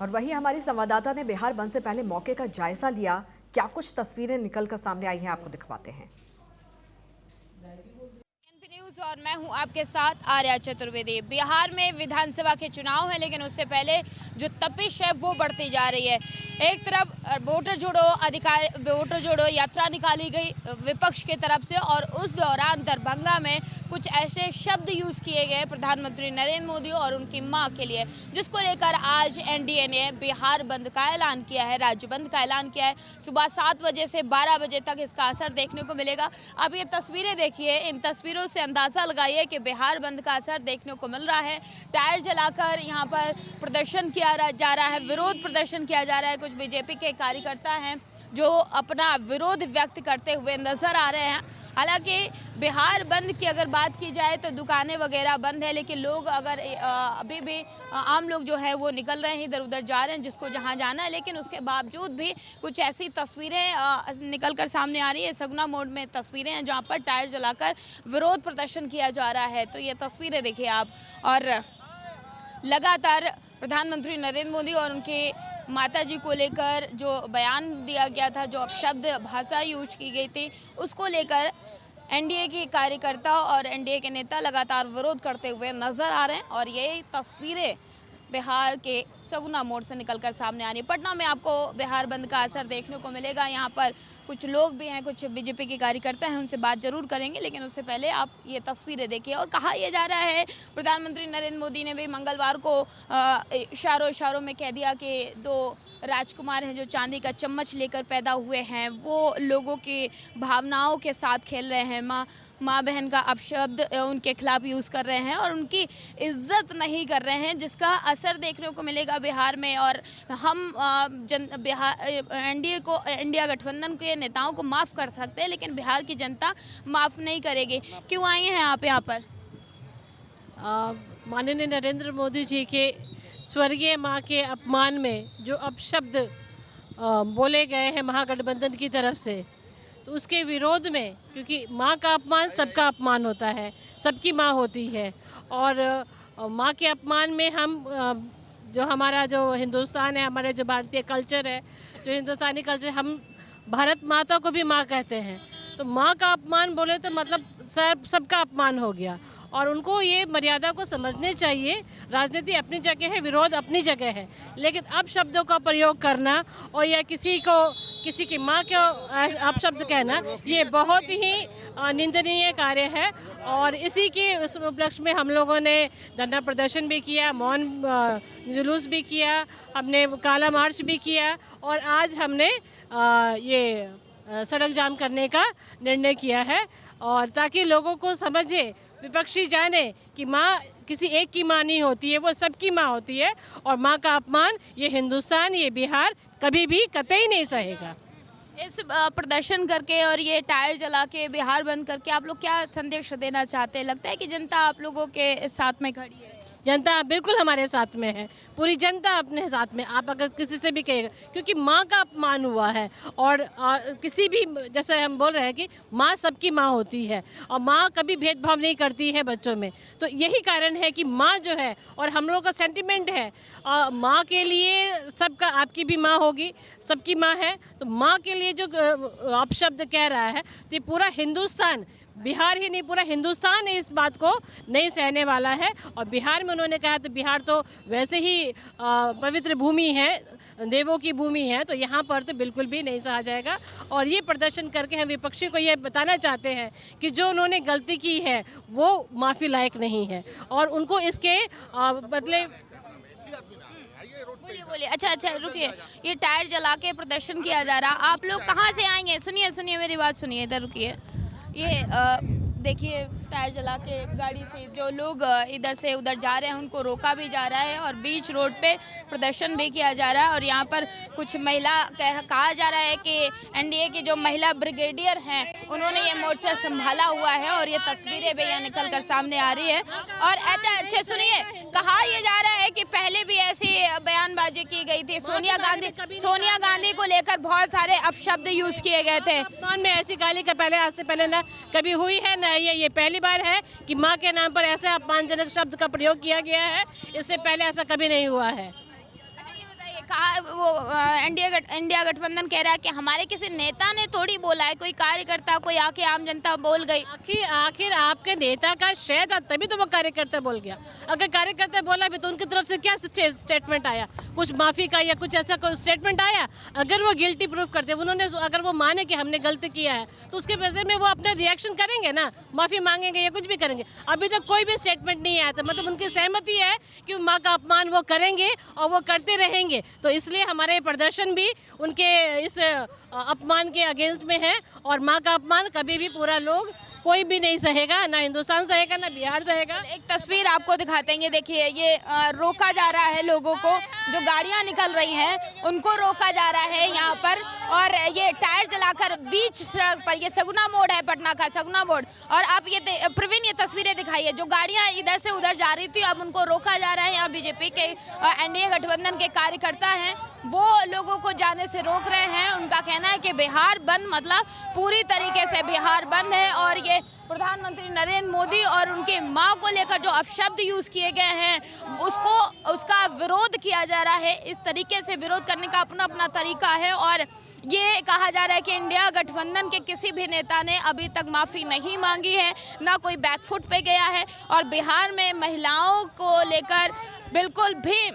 और वहीं हमारी संवाददाता ने बिहार बंद से पहले मौके का जायजा लिया। क्या कुछ तस्वीरें निकलकर सामने आई हैं, आपको दिखवाते हैं। न्यूज़ और मैं हूं आपके साथ आर्या चतुर्वेदी। बिहार में विधानसभा के चुनाव है, लेकिन उससे पहले जो तपिश है वो बढ़ती जा रही है। एक तरफ वोटर जोड़ो यात्रा निकाली गई विपक्ष की तरफ से, और उस दौरान दरभंगा में कुछ ऐसे शब्द यूज़ किए गए प्रधानमंत्री नरेंद्र मोदी और उनकी मां के लिए, जिसको लेकर आज एनडीए ने बिहार बंद का ऐलान किया है, राज्य बंद का ऐलान किया है। सुबह 7 बजे से 12 बजे तक इसका असर देखने को मिलेगा। अब ये तस्वीरें देखिए, इन तस्वीरों से अंदाज़ा लगाइए कि बिहार बंद का असर देखने को मिल रहा है। टायर जलाकर यहाँ पर प्रदर्शन किया जा रहा है, विरोध प्रदर्शन किया जा रहा है। कुछ बीजेपी के कार्यकर्ता हैं जो अपना विरोध व्यक्त करते हुए नजर आ रहे हैं। हालांकि बिहार बंद की अगर बात की जाए तो दुकानें वगैरह बंद है, लेकिन लोग अगर अभी भी आम लोग जो है वो निकल रहे हैं, इधर उधर जा रहे हैं जिसको जहां जाना है। लेकिन उसके बावजूद भी कुछ ऐसी तस्वीरें निकल कर सामने आ रही है। सगुना मोड़ में तस्वीरें हैं जहां पर टायर जलाकर विरोध प्रदर्शन किया जा रहा है। तो ये तस्वीरें देखिए आप। और लगातार प्रधानमंत्री नरेंद्र मोदी और उनके माता जी को लेकर जो बयान दिया गया था, जो अपशब्द भाषा यूज की गई थी, उसको लेकर एनडीए के कार्यकर्ता और एनडीए के नेता लगातार विरोध करते हुए नजर आ रहे हैं। और ये तस्वीरें बिहार के सगुना मोड़ से निकलकर सामने आ रही है। पटना में आपको बिहार बंद का असर देखने को मिलेगा। यहाँ पर कुछ लोग भी हैं, कुछ बीजेपी के कार्यकर्ता हैं, उनसे बात जरूर करेंगे, लेकिन उससे पहले आप ये तस्वीरें देखिए। और कहा यह जा रहा है, प्रधानमंत्री नरेंद्र मोदी ने भी मंगलवार को इशारों में कह दिया कि 2 राजकुमार हैं जो चांदी का चम्मच लेकर पैदा हुए हैं, वो लोगों की भावनाओं के साथ खेल रहे हैं। माँ बहन का अपशब्द उनके खिलाफ यूज़ कर रहे हैं और उनकी इज्जत नहीं कर रहे हैं, जिसका असर देखने को मिलेगा बिहार में। और हम इंडिया गठबंधन के नेताओं को माफ़ कर सकते हैं, लेकिन बिहार की जनता माफ़ नहीं करेगी। क्यों आए हैं आप यहाँ पर? माननीय नरेंद्र मोदी जी के स्वर्गीय मां के अपमान में जो अपशब्द बोले गए हैं महागठबंधन की तरफ से, तो उसके विरोध में, क्योंकि माँ का अपमान सबका अपमान होता है, सबकी माँ होती है। और माँ के अपमान में हम जो हमारा जो हिंदुस्तान है, हमारे जो भारतीय कल्चर है, जो हिंदुस्तानी कल्चर, हम भारत माता को भी माँ कहते हैं। तो माँ का अपमान बोले तो मतलब सबका अपमान हो गया। और उनको ये मर्यादा को समझने चाहिए। राजनीति अपनी जगह है, विरोध अपनी जगह है, लेकिन अपशब्दों का प्रयोग करना और या किसी की माँ को अपशब्द कहना, ये बहुत ही निंदनीय कार्य है। और इसी के उस उपलक्ष्य में हम लोगों ने धरना प्रदर्शन भी किया, मौन जुलूस भी किया, हमने काला मार्च भी किया, और आज हमने ये सड़क जाम करने का निर्णय किया है। और ताकि लोगों को समझे, विपक्षी जाने कि माँ किसी एक की माँ नहीं होती है, वो सबकी माँ होती है। और माँ का अपमान ये हिंदुस्तान, ये बिहार कभी भी कतई नहीं सहेगा। इस प्रदर्शन करके और ये टायर जला के बिहार बंद करके आप लोग क्या संदेश देना चाहते हैं? लगता है कि जनता आप लोगों के साथ में खड़ी है? जनता बिल्कुल हमारे साथ में है, पूरी जनता अपने साथ में। आप अगर किसी से भी कहेगा, क्योंकि माँ का अपमान हुआ है। और किसी भी, जैसे हम बोल रहे हैं कि माँ सबकी माँ होती है और माँ कभी भेदभाव नहीं करती है बच्चों में। तो यही कारण है कि माँ जो है, और हम लोग का सेंटिमेंट है, माँ के लिए सबका, आपकी भी माँ होगी, सबकी माँ है। तो माँ के लिए जो अपशब्द कह रहा है, तो ये पूरा हिंदुस्तान, बिहार ही नहीं पूरा हिंदुस्तान इस बात को नहीं सहने वाला है। और बिहार में उन्होंने कहा, तो बिहार तो वैसे ही पवित्र भूमि है, देवों की भूमि है, तो यहाँ पर तो बिल्कुल भी नहीं सहा जाएगा। और ये प्रदर्शन करके हम विपक्षी को ये बताना चाहते हैं कि जो उन्होंने गलती की है वो माफ़ी लायक नहीं है, और उनको इसके बदले। बोलिए। अच्छा रुकिए, ये टायर जला के प्रदर्शन किया जा रहा, आप लोग कहाँ से आएंगे? सुनिए मेरी बात सुनिए, इधर रुकिए। ये देखिए, टायर जला के गाड़ी से जो लोग इधर से उधर जा रहे हैं उनको रोका भी जा रहा है, और बीच रोड पे प्रदर्शन भी किया जा रहा है। और यहाँ पर कुछ महिला कहा जा रहा है कि एनडीए की जो महिला ब्रिगेडियर हैं उन्होंने ये मोर्चा संभाला हुआ है, और ये तस्वीरें भी यहाँ निकल कर सामने आ रही है। और अच्छा सुनिए, कहा यह जा रहा है कि पहले भी ऐसी बयानबाजी की गई थी, सोनिया गांधी को लेकर बहुत सारे अपशब्द यूज किए गए थे। अपमान में ऐसी गाली का आज से पहले ना कभी हुई है, ना ये पहली बार है कि माँ के नाम पर ऐसे अपमानजनक शब्द का प्रयोग किया गया है। इससे पहले ऐसा कभी नहीं हुआ है। अच्छा ये बताइए, इंडिया गठबंधन कह रहा है कि हमारे किसी नेता ने थोड़ी बोला है, कोई कार्यकर्ता, कोई आके आम जनता बोल गई। आखिर आपके नेता का श्रेय था तभी तो वो कार्यकर्ता बोल गया। अगर कार्यकर्ता बोला भी तो उनकी तरफ से क्या स्टेटमेंट आया, कुछ माफी का या कुछ ऐसा कोई स्टेटमेंट आया? अगर वो गिल्टी प्रूफ करते, उन्होंने अगर वो माने कि हमने गलती किया है तो उसके वजह में वो अपना रिएक्शन करेंगे ना, माफी मांगेंगे या कुछ भी करेंगे। अभी तक कोई भी स्टेटमेंट नहीं आया था, मतलब उनकी सहमति है कि माँ का अपमान वो करेंगे और वो करते रहेंगे। तो इसलिए हमारे प्रदर्शन भी उनके इस अपमान के अगेंस्ट में है और माँ का अपमान कभी भी पूरा लोग कोई भी नहीं सहेगा, ना हिंदुस्तान सहेगा ना बिहार सहेगा। एक तस्वीर आपको दिखाते हैं, देखिए ये रोका जा रहा है लोगों को, जो गाड़ियां निकल रही हैं उनको रोका जा रहा है यहाँ पर, और ये टायर जलाकर बीच सड़क पर, ये सगुना मोड़ है पटना का, सगुना मोड़। और आप ये प्रवीण ये तस्वीरें दिखाइए, जो गाड़ियां इधर से उधर जा रही थी अब उनको रोका जा रहा है। यहाँ बीजेपी के एनडीए गठबंधन के कार्यकर्ता हैं, वो लोगों को जाने से रोक रहे हैं। उनका कहना है कि बिहार बंद मतलब पूरी तरीके से बिहार बंद है, और ये प्रधानमंत्री नरेंद्र मोदी और उनके मां को लेकर जो अपशब्द यूज किए गए हैं उसका विरोध किया जा रहा है। इस तरीके से विरोध करने का अपना अपना तरीका है, और ये कहा जा रहा है कि इंडिया गठबंधन के किसी भी नेता ने अभी तक माफ़ी नहीं मांगी है, ना कोई बैकफुट पे गया है, और बिहार में महिलाओं को लेकर बिल्कुल भी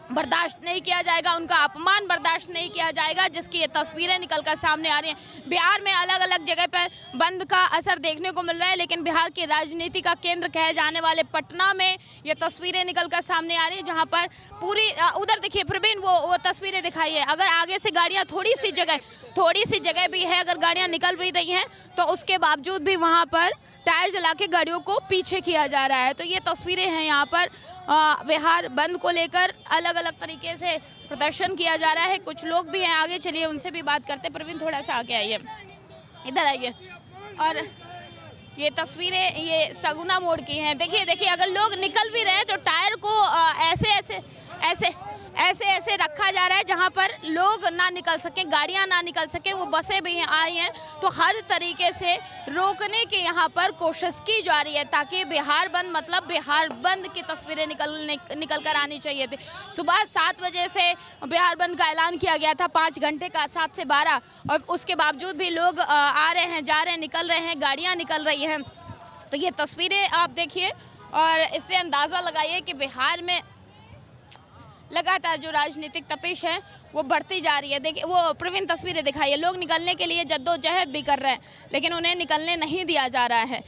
बर्दाश्त नहीं किया जाएगा, उनका अपमान बर्दाश्त नहीं किया जाएगा, जिसकी ये तस्वीरें निकलकर सामने आ रही हैं। बिहार में अलग अलग जगह पर बंद का असर देखने को मिल रहा है, लेकिन बिहार की राजनीति का केंद्र कहे जाने वाले पटना में ये तस्वीरें निकलकर सामने आ रही हैं, जहां पर पूरी उधर देखिए प्रवीण वो तस्वीरें दिखाई है। अगर आगे से गाड़ियाँ थोड़ी सी जगह भी है, अगर गाड़ियाँ निकल भी रही हैं तो उसके बावजूद भी वहाँ पर टायर जला के गाड़ियों को पीछे किया जा रहा है। तो ये तस्वीरें हैं, यहाँ पर बिहार बंद को लेकर अलग अलग तरीके से प्रदर्शन किया जा रहा है। कुछ लोग भी हैं, आगे चलिए उनसे भी बात करते हैं। प्रवीण थोड़ा सा आगे आइए, इधर आइए। और ये तस्वीरें ये सगुना मोड़ की हैं। देखिए अगर लोग निकल भी रहे हैं तो टायर को ऐसे रखा जा रहा है जहां पर लोग ना निकल सके, गाड़ियां ना निकल सके। वो बसें भी आई हैं, तो हर तरीके से रोकने की यहाँ पर कोशिश की जा रही है, ताकि बिहार बंद मतलब बिहार बंद की तस्वीरें निकल कर आनी चाहिए थी। सुबह 7 बजे से बिहार बंद का ऐलान किया गया था, 5 घंटे का, 7 से 12, और उसके बावजूद भी लोग आ रहे हैं, जा रहे हैं, निकल रहे हैं, गाड़ियाँ निकल रही हैं। तो ये तस्वीरें आप देखिए और इससे अंदाज़ा लगाइए कि बिहार में लगातार जो राजनीतिक तपिश है वो बढ़ती जा रही है। देखिए वो प्रवीण तस्वीरें दिखाइए, लोग निकलने के लिए जद्दोजहद भी कर रहे हैं, लेकिन उन्हें निकलने नहीं दिया जा रहा है।